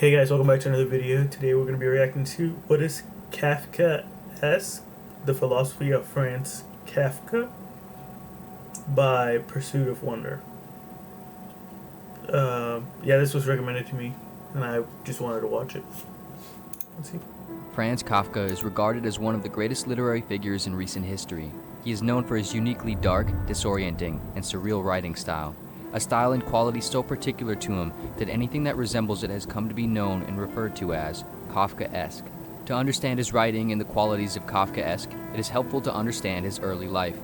Hey guys, welcome back to another video. Today we're going to be reacting to what is Kafkaesque, the Philosophy of Franz Kafka by Pursuit of Wonder. Yeah, this was recommended to me and I just wanted to watch it. Let's see. Franz Kafka is regarded as one of the greatest literary figures in recent history. He is known for his uniquely dark, disorienting, and surreal writing style. A style and quality so particular to him that anything that resembles it has come to be known and referred to as Kafkaesque. To understand his writing and the qualities of Kafkaesque, it is helpful to understand his early life.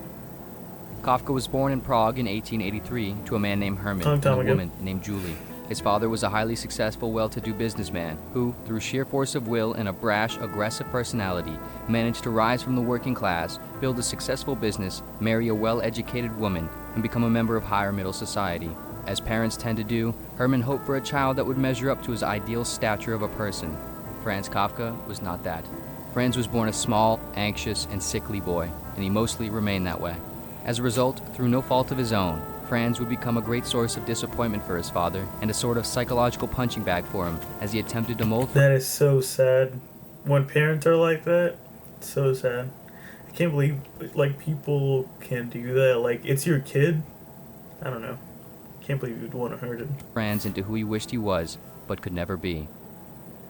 Kafka was born in Prague in 1883 to a man named Hermann and a woman named Julie. His father was a highly successful, well-to-do businessman who, through sheer force of will and a brash, aggressive personality, managed to rise from the working class, build a successful business, marry a well-educated woman, and become a member of higher middle society. As parents tend to do, Hermann hoped for a child that would measure up to his ideal stature of a person. Franz Kafka was not that. Franz was born a small, anxious, and sickly boy, and he mostly remained that way. As a result, through no fault of his own, Franz would become a great source of disappointment for his father and a sort of psychological punching bag for him as he attempted to mold. That is so sad. When parents are like that, it's so sad. I can't believe people can do that. Like, it's your kid. I don't know. Can't believe you'd want to hurt him. Franz into who he wished he was, but could never be.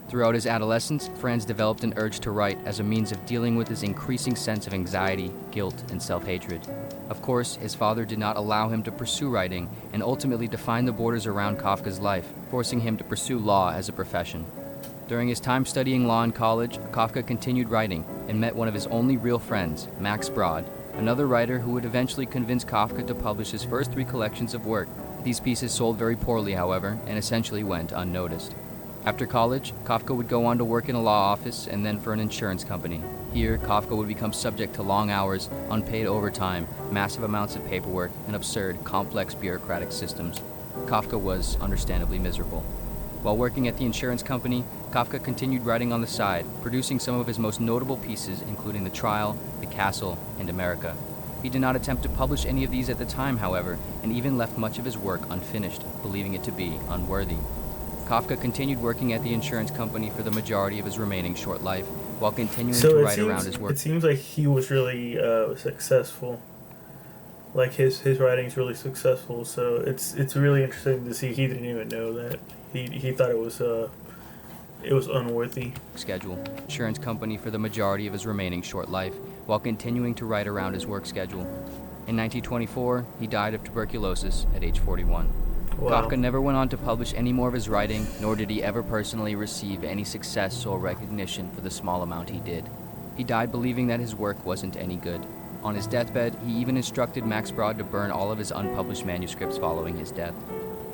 Throughout his adolescence, Franz developed an urge to write as a means of dealing with his increasing sense of anxiety, guilt, and self-hatred. Of course, his father did not allow him to pursue writing and ultimately defined the borders around Kafka's life, forcing him to pursue law as a profession. During his time studying law in college, Kafka continued writing and met one of his only real friends, Max Brod, another writer who would eventually convince Kafka to publish his first 3 collections of work. These pieces sold very poorly, however, and essentially went unnoticed. After college, Kafka would go on to work in a law office and then for an insurance company. Here, Kafka would become subject to long hours, unpaid overtime, massive amounts of paperwork, and absurd, complex bureaucratic systems. Kafka was understandably miserable. While working at the insurance company, Kafka continued writing on the side, producing some of his most notable pieces, including The Trial, The Castle, and America. He did not attempt to publish any of these at the time, however, and even left much of his work unfinished, believing it to be unworthy. Kafka continued working at the insurance company for the majority of his remaining short life, while continuing to write around his work. It seems like he was really successful. Like his writing's really successful, so it's really interesting to see he didn't even know that. He thought it was unworthy. Schedule. Insurance company for the majority of his remaining short life, while continuing to write around his work schedule. In 1924, he died of tuberculosis at age 41. Wow. Kafka never went on to publish any more of his writing, nor did he ever personally receive any success or recognition for the small amount he did. He died believing that his work wasn't any good. On his deathbed, he even instructed Max Brod to burn all of his unpublished manuscripts following his death.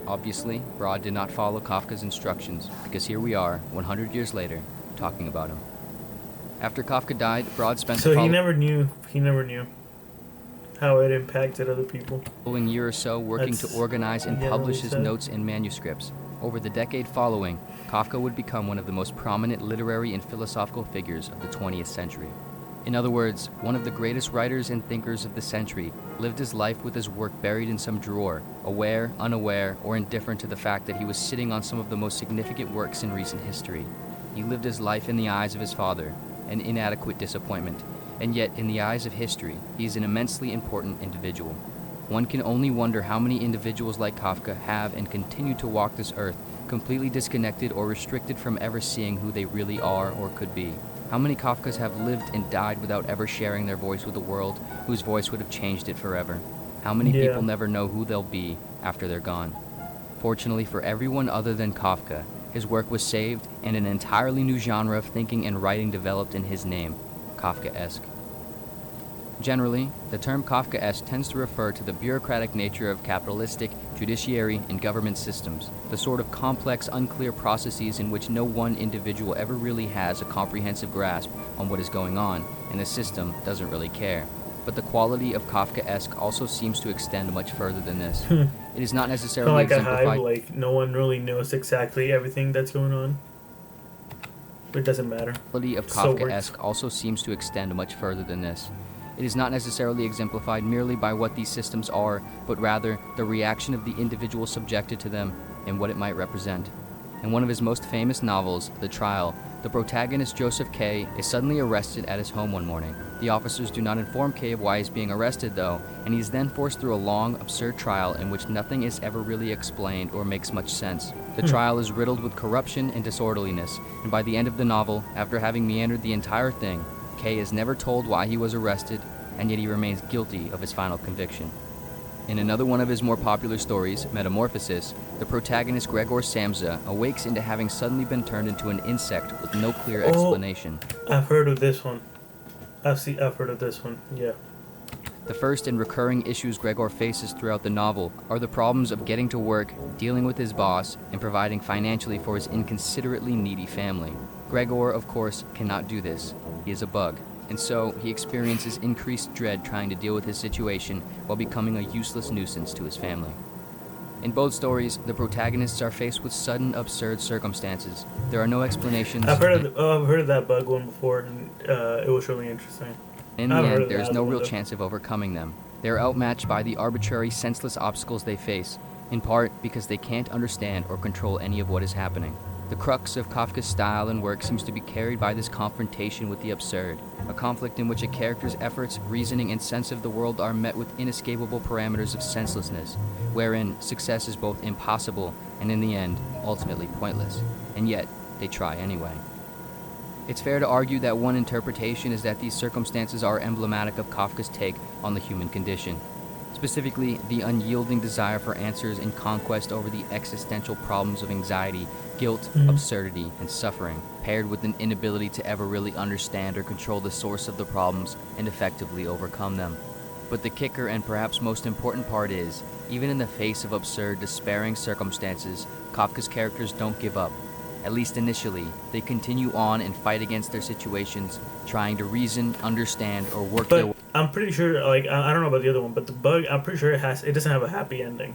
Obviously, Brod did not follow Kafka's instructions, because here we are, 100 years later, talking about him. After Kafka died, Brod spent the he never knew how it impacted other people. Following year or so working to organize and publish his notes and manuscripts. Over the decade following, Kafka would become one of the most prominent literary and philosophical figures of the 20th century. In other words, one of the greatest writers and thinkers of the century lived his life with his work buried in some drawer, aware, unaware, or indifferent to the fact that he was sitting on some of the most significant works in recent history. He lived his life in the eyes of his father, an inadequate disappointment. And yet, in the eyes of history, he is an immensely important individual. One can only wonder how many individuals like Kafka have and continue to walk this earth, completely disconnected or restricted from ever seeing who they really are or could be. How many Kafkas have lived and died without ever sharing their voice with the world, whose voice would have changed it forever? How many people never know who they'll be after they're gone? Fortunately for everyone other than Kafka, his work was saved and an entirely new genre of thinking and writing developed in his name. Kafkaesque. Generally, the term Kafkaesque tends to refer to the bureaucratic nature of capitalistic, judiciary, and government systems, the sort of complex, unclear processes in which no one individual ever really has a comprehensive grasp on what is going on, and the system doesn't really care. But the quality of Kafkaesque also seems to extend much further than this. It is not necessarily like exemplified. A hive, like no one really knows exactly everything that's going on. It doesn't matter. The quality of Kafkaesque also seems to extend much further than this. It is not necessarily exemplified merely by what these systems are, but rather the reaction of the individual subjected to them and what it might represent. In one of his most famous novels, The Trial, the protagonist Joseph K. is suddenly arrested at his home one morning. The officers do not inform K of why he's being arrested, though, and he's then forced through a long, absurd trial in which nothing is ever really explained or makes much sense. The trial is riddled with corruption and disorderliness, and by the end of the novel, after having meandered the entire thing, K is never told why he was arrested, and yet he remains guilty of his final conviction. In another one of his more popular stories, Metamorphosis, the protagonist Gregor Samsa awakes into having suddenly been turned into an insect with no clear explanation. I've heard of this one. I've heard of this one, yeah. The first and recurring issues Gregor faces throughout the novel are the problems of getting to work, dealing with his boss, and providing financially for his inconsiderately needy family. Gregor, of course, cannot do this. He is a bug. And so, he experiences increased dread trying to deal with his situation while becoming a useless nuisance to his family. In both stories, the protagonists are faced with sudden, absurd circumstances. There are no explanations. I've heard of that bug one before, and it was really interesting. In the end, there is no real chance of overcoming them. They are outmatched by the arbitrary, senseless obstacles they face, in part because they can't understand or control any of what is happening. The crux of Kafka's style and work seems to be carried by this confrontation with the absurd, a conflict in which a character's efforts, reasoning, and sense of the world are met with inescapable parameters of senselessness, wherein success is both impossible and, in the end, ultimately pointless. And yet, they try anyway. It's fair to argue that one interpretation is that these circumstances are emblematic of Kafka's take on the human condition. Specifically, the unyielding desire for answers and conquest over the existential problems of anxiety, guilt, absurdity, and suffering, paired with an inability to ever really understand or control the source of the problems and effectively overcome them. But the kicker and perhaps most important part is, even in the face of absurd, despairing circumstances, Kafka's characters don't give up. At least initially, they continue on and fight against their situations, trying to reason, understand, or work their way. I'm pretty sure, I don't know about the other one, but the bug, I'm pretty sure it doesn't have a happy ending.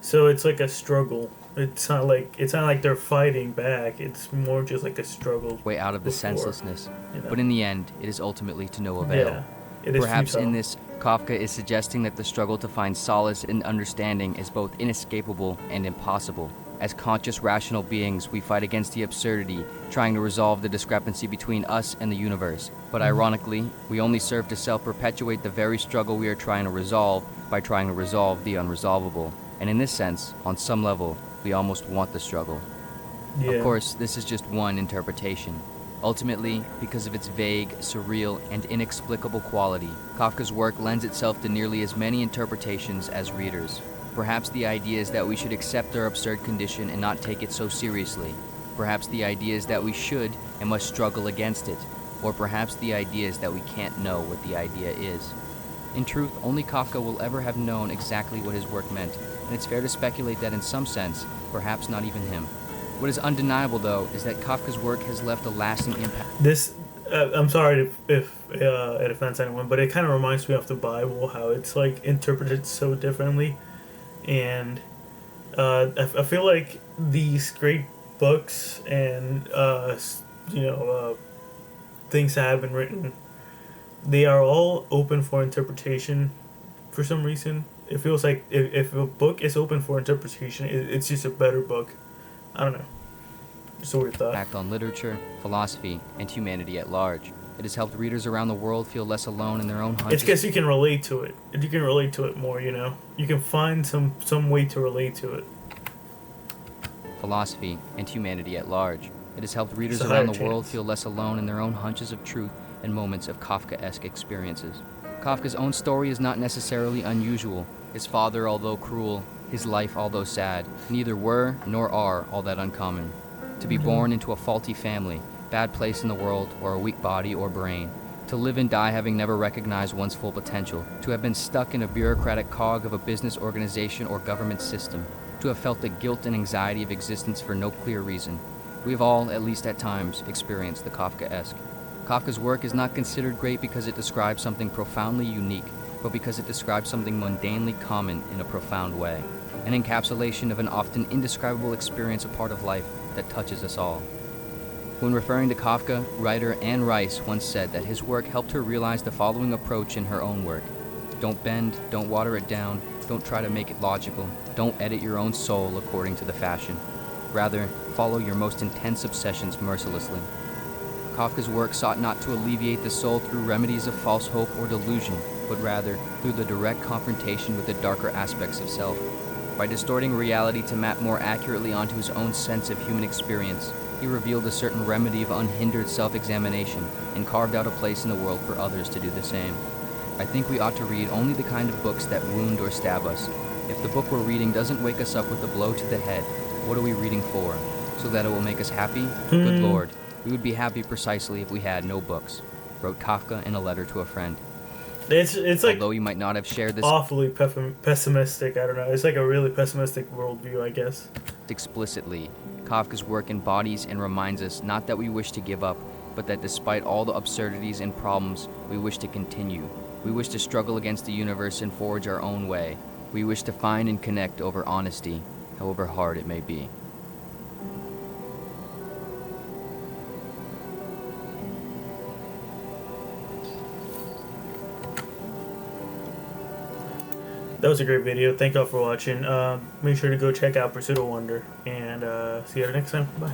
So it's like a struggle. It's not like they're fighting back. It's more just like a struggle. Way out of the senselessness. You know? But in the end, it is ultimately to no avail. Yeah, it is Perhaps futile. in this, Kafka is suggesting that the struggle to find solace in understanding is both inescapable and impossible. As conscious, rational beings, we fight against the absurdity, trying to resolve the discrepancy between us and the universe. But ironically, we only serve to self-perpetuate the very struggle we are trying to resolve by trying to resolve the unresolvable. And in this sense, on some level, we almost want the struggle. Yeah. Of course, this is just one interpretation. Ultimately, because of its vague, surreal, and inexplicable quality, Kafka's work lends itself to nearly as many interpretations as readers. Perhaps the idea is that we should accept their absurd condition and not take it so seriously. Perhaps the idea is that we should and must struggle against it. Or perhaps the idea is that we can't know what the idea is. In truth, only Kafka will ever have known exactly what his work meant, and it's fair to speculate that in some sense, perhaps not even him. What is undeniable, though, is that Kafka's work has left a lasting impact. This, I'm sorry if it offends anyone, but it kind of reminds me of the Bible, how it's like interpreted so differently. And I feel like these great books and things that have been written, they are all open for interpretation for some reason. It feels like if a book is open for interpretation, it's just a better book. I don't know. Just a weird thought. Impact on literature, philosophy, and humanity at large. It has helped readers around the world feel less alone in their own hunches. It's because you can relate to it. You can relate to it more, you know? You can find some way to relate to it. Philosophy and humanity at large. It has helped readers around the world feel less alone in their own hunches of truth and moments of Kafkaesque experiences. Kafka's own story is not necessarily unusual. His father, although cruel, his life, although sad, neither were nor are all that uncommon. To be born into a faulty family, bad place in the world, or a weak body or brain. To live and die having never recognized one's full potential. To have been stuck in a bureaucratic cog of a business organization or government system. To have felt the guilt and anxiety of existence for no clear reason. We have all, at least at times, experienced the Kafkaesque. Kafka's work is not considered great because it describes something profoundly unique, but because it describes something mundanely common in a profound way. An encapsulation of an often indescribable experience, a part of life that touches us all. When referring to Kafka, writer Anne Rice once said that his work helped her realize the following approach in her own work. Don't bend, don't water it down, don't try to make it logical, don't edit your own soul according to the fashion. Rather, follow your most intense obsessions mercilessly. Kafka's work sought not to alleviate the soul through remedies of false hope or delusion, but rather through the direct confrontation with the darker aspects of self. By distorting reality to map more accurately onto his own sense of human experience, he revealed a certain remedy of unhindered self-examination and carved out a place in the world for others to do the same. I think we ought to read only the kind of books that wound or stab us. If the book we're reading doesn't wake us up with a blow to the head, what are we reading for? So that it will make us happy? Good Lord, we would be happy precisely if we had no books, wrote Kafka in a letter to a friend. It's like, although you might not have shared this awfully pessimistic. I don't know. It's like a really pessimistic worldview, I guess. Explicitly, Kafka's work embodies and reminds us not that we wish to give up, but that despite all the absurdities and problems, we wish to continue. We wish to struggle against the universe and forge our own way. We wish to find and connect over honesty, however hard it may be. That was a great video. Thank y'all for watching. Make sure to go check out Pursuit of Wonder. And see you next time. Bye.